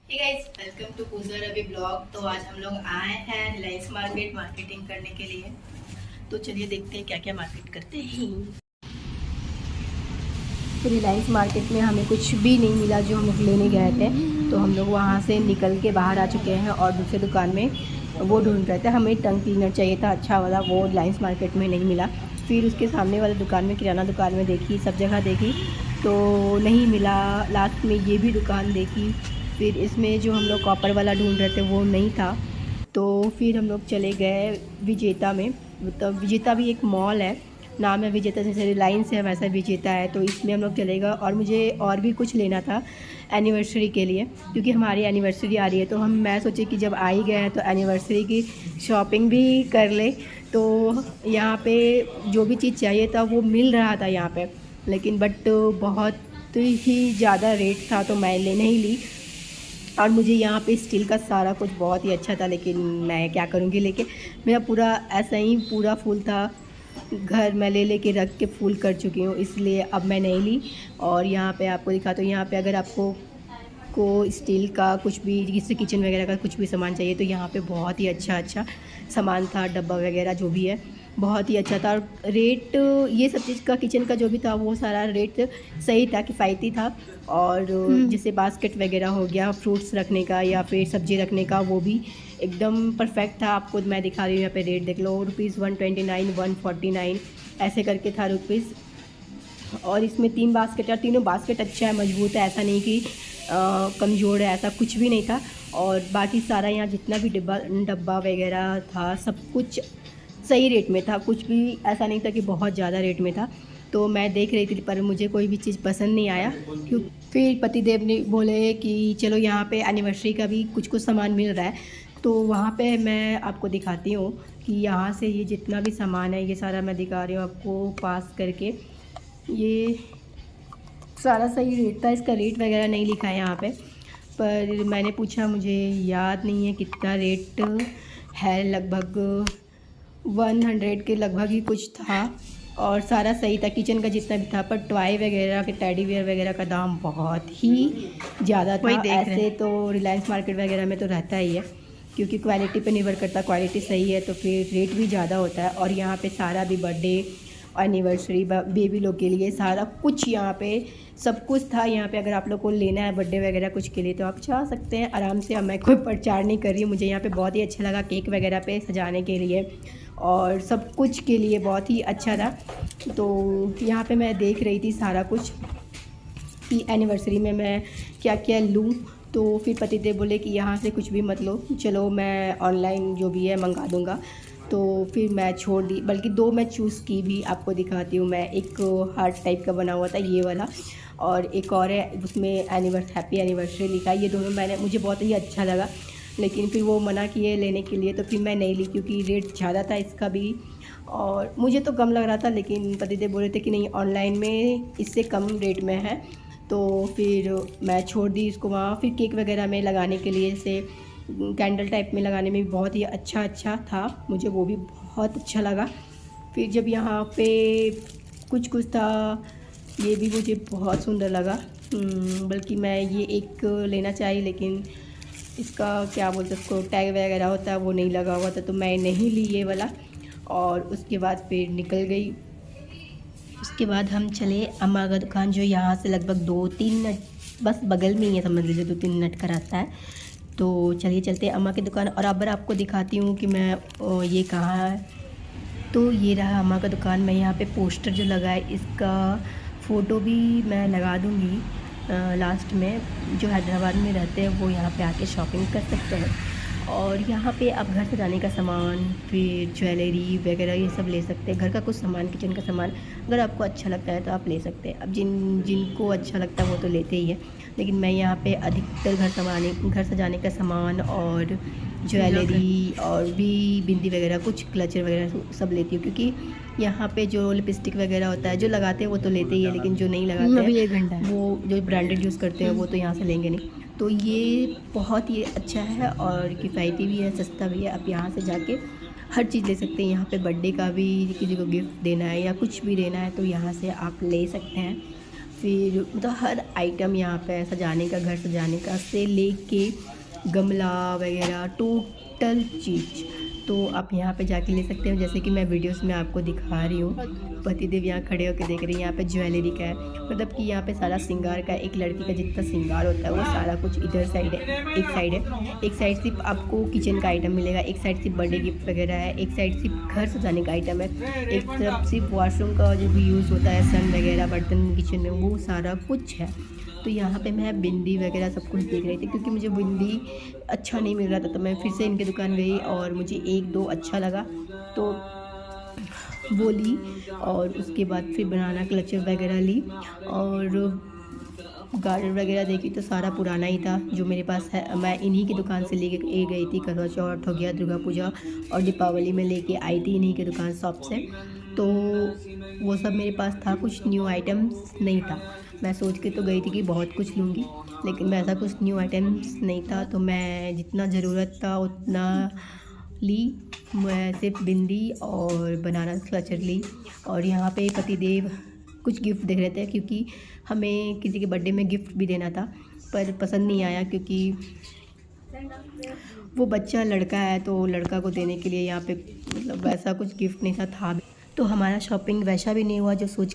Hey guys, welcome to Pooja Ravi blog. तो आज हम लोग आए हैं रिलायंस मार्केट मार्केटिंग करने के लिए। तो चलिए देखते हैं क्या क्या मार्केट करते हैं। तो रिलायंस मार्केट में हमें कुछ भी नहीं मिला जो हम लोग लेने गए थे। तो हम लोग वहाँ से निकल के बाहर आ चुके हैं और दूसरे दुकान में वो ढूंढ रहे थे। हमें टंग क्लीनर चाहिए था अच्छा वाला, वो रिलायंस मार्केट में नहीं मिला। फिर उसके सामने वाले दुकान में, किराना दुकान में देखी, सब जगह देखी तो नहीं मिला। लास्ट में ये भी दुकान देखी, फिर इसमें जो हम लोग कॉपर वाला ढूंढ रहे थे वो नहीं था। तो फिर हम लोग चले गए विजेता में। मतलब विजेता भी एक मॉल है, नाम है विजेता, जैसे रिलायंस है वैसा विजेता है। तो इसमें हम लोग चलेगा। और मुझे और भी कुछ लेना था एनिवर्सरी के लिए, क्योंकि हमारी एनिवर्सरी आ रही है। तो मैं सोचे कि जब आ ही गए हैं तो एनिवर्सरी की शॉपिंग भी कर ले। तो यहाँ पे जो भी चीज़ चाहिए था वो मिल रहा था यहाँ पे, लेकिन बट बहुत ही ज़्यादा रेट था तो मैं ले नहीं ली। और मुझे यहाँ पे स्टील का सारा कुछ बहुत ही अच्छा था, लेकिन मैं क्या करूँगी लेके। मेरा पूरा ऐसा ही पूरा फूल था, घर मैं ले लेके रख के फुल कर चुकी हूँ, इसलिए अब मैं नहीं ली। और यहाँ पे आपको दिखा, तो यहाँ पे अगर आपको स्टील का कुछ भी, जैसे किचन वगैरह का कुछ भी सामान चाहिए तो यहाँ पे बहुत ही अच्छा अच्छा सामान था। डब्बा वगैरह जो भी है बहुत ही अच्छा था। और रेट, ये सब चीज़ का किचन का जो भी था वो सारा रेट सही था, किफ़ायती था। और जैसे बास्केट वगैरह हो गया फ्रूट्स रखने का या फिर सब्ज़ी रखने का, वो भी एकदम परफेक्ट था। आपको मैं दिखा रही हूँ, यहाँ पे रेट देख लो, ₹129, 149 ऐसे करके था रुपीज़। और इसमें 3 बास्केट है, तीनों बास्केट अच्छा है, मजबूत है, ऐसा नहीं कि कमज़ोर है, ऐसा कुछ भी नहीं था। और बाकी सारा यहाँ जितना भी डब्बा वगैरह था सब कुछ सही रेट में था, कुछ भी ऐसा नहीं था कि बहुत ज़्यादा रेट में था। तो मैं देख रही थी पर मुझे कोई भी चीज़ पसंद नहीं आया। क्यों, फिर पतिदेव ने बोले कि चलो यहाँ पे एनिवर्सरी का भी कुछ कुछ सामान मिल रहा है। तो वहाँ पे मैं आपको दिखाती हूँ कि यहाँ से ये जितना भी सामान है ये सारा मैं दिखा रही हूँ आपको पास करके। ये सारा सही रेट था, इसका रेट वगैरह नहीं लिखा है यहाँ पे। पर मैंने पूछा, मुझे याद नहीं है कितना रेट है, लगभग 100 के लगभग ही कुछ था। और सारा सही था, किचन का जितना भी था। पर टॉय वगैरह के टेडी वेयर वगैरह का दाम बहुत ही ज़्यादा था। ऐसे तो रिलायंस मार्केट वगैरह में तो रहता ही है, क्योंकि क्वालिटी पे निर्भर करता है, क्वालिटी सही है तो फिर रेट भी ज़्यादा होता है। और यहाँ पे सारा भी बर्थडे, एनिवर्सरी, बेबी लोग के लिए सारा कुछ यहाँ पे सब कुछ था। यहाँ पे अगर आप लोग को लेना है बर्थडे वगैरह कुछ के लिए तो आप जा सकते हैं आराम से। अब मैं कोई प्रचार नहीं कर रही हूँ, मुझे यहाँ पे बहुत ही अच्छा लगा, केक वगैरह पे सजाने के लिए और सब कुछ के लिए बहुत ही अच्छा था। तो यहाँ पे मैं देख रही थी सारा कुछ कि एनिवर्सरी में मैं क्या क्या लूँ। तो फिर पतिदेव बोले कि यहाँ से कुछ भी मत लो, चलो मैं ऑनलाइन जो भी है मंगा दूँगा। तो फिर मैं छोड़ दी, बल्कि 2 मैं चूज़ की भी, आपको दिखाती हूँ मैं। एक हार्ट टाइप का बना हुआ था ये वाला, और एक और है उसमें हैप्पी एनिवर्सरी लिखा है। ये दोनों मुझे बहुत ही अच्छा लगा, लेकिन फिर वो मना किए लेने के लिए, तो फिर मैं नहीं ली क्योंकि रेट ज़्यादा था इसका भी। और मुझे तो कम लग रहा था, लेकिन पतिदेव बोल रहे थे कि नहीं ऑनलाइन में इससे कम रेट में है। तो फिर मैं छोड़ दी इसको वहाँ। फिर केक वगैरह में लगाने के लिए, जैसे कैंडल टाइप में लगाने में भी बहुत ही अच्छा था, मुझे वो भी बहुत अच्छा लगा। फिर जब यहाँ पे कुछ कुछ था, ये भी मुझे बहुत सुंदर लगा। बल्कि मैं ये एक लेना चाहिए, लेकिन इसका क्या बोलते हैं, उसको टैग वगैरह होता है वो नहीं लगा हुआ था, तो मैं नहीं ली ये वाला। और उसके बाद फिर निकल गई। उसके बाद हम चले अम्मा का दुकान, जो यहाँ से लगभग 2-3 मिनट बस बगल में ही है, समझ लीजिए 2-3 मिनट का रास्ता है। तो चलिए चलते हैं अम्मा की दुकान। और अब आपको दिखाती हूँ कि मैं ये कहाँ है। तो ये रहा अम्मा का दुकान। मैं यहाँ पे पोस्टर जो लगा है इसका फ़ोटो भी मैं लगा दूँगी लास्ट में। जो हैदराबाद में रहते हैं वो यहाँ पे आके शॉपिंग कर सकते हैं। और यहाँ पे आप घर सजाने का सामान, फिर ज्वेलरी वगैरह ये सब ले सकते हैं। घर का कुछ सामान, किचन का सामान अगर आपको अच्छा लगता है तो आप ले सकते हैं। अब जिनको अच्छा लगता है वो तो लेते ही है, लेकिन मैं यहाँ पे अधिकतर घर सजाने का सामान और ज्वेलरी और भी बिंदी वगैरह, कुछ क्लचर वगैरह सब लेती हूँ। क्योंकि यहाँ पे जो लिपस्टिक वगैरह होता है, जो लगाते हैं वो तो लेते ही है, लेकिन जो नहीं लगाते हैं वो जो ब्रांडेड यूज़ करते हैं वो तो यहाँ से लेंगे नहीं। तो ये बहुत ही अच्छा है और किफ़ायती भी है, सस्ता भी है। आप यहाँ से जाके हर चीज़ ले सकते हैं। यहाँ पे बर्थडे का भी, किसी को गिफ्ट देना है या कुछ भी देना है तो यहाँ से आप ले सकते हैं। फिर मतलब हर आइटम यहाँ पे सजाने का, घर सजाने का से लेके गमला वगैरह टोटल चीज़ तो आप यहाँ पे जाके ले सकते हो। जैसे कि मैं वीडियोस में आपको दिखा रही हूँ, पतिदेव यहाँ खड़े होकर देख रहे हैं। यहाँ पे ज्वेलरी का है, मतलब कि यहाँ पे सारा श्रृंगार का, एक लड़की का जितना श्रृंगार होता है वो सारा कुछ इधर साइड है। एक साइड सिर्फ आपको किचन का आइटम मिलेगा, एक साइड सिर्फ बर्थडे गिफ्ट वगैरह है, एक साइड सिर्फ घर सजाने का आइटम है, एक तरफ सिर्फ वॉशरूम का जो भी यूज़ होता है, सन वगैरह बर्तन किचन में, वो सारा कुछ है। तो यहाँ पे मैं बिंदी वगैरह सब कुछ देख रही थी, क्योंकि मुझे बिंदी अच्छा नहीं मिल रहा था, तो मैं फिर से इनके दुकान गई और मुझे एक दो अच्छा लगा तो वो ली। और उसके बाद फिर बनाना क्लचर वगैरह ली और गार्डर वगैरह देखी तो सारा पुराना ही था जो मेरे पास है। मैं इन्हीं की दुकान से लेके गई थी, करवा चौथ हो गया, दुर्गा पूजा और दीपावली में लेके आई थी इन्हीं की दुकान शॉप से। तो वो सब मेरे पास था, कुछ न्यू आइटम्स नहीं था। मैं सोच के तो गई थी कि बहुत कुछ लूँगी, लेकिन वैसा कुछ न्यू आइटम्स नहीं था, तो मैं जितना ज़रूरत था उतना ली। मैं सिर्फ बिंदी और बनाना क्लचर ली। और यहाँ पे पतिदेव कुछ गिफ्ट देख रहे थे, क्योंकि हमें किसी के बर्थडे में गिफ्ट भी देना था, पर पसंद नहीं आया क्योंकि वो बच्चा लड़का है, तो लड़का को देने के लिए यहाँ पे मतलब वैसा कुछ गिफ्ट नहीं था। तो हमारा शॉपिंग वैसा भी नहीं हुआ जो सोच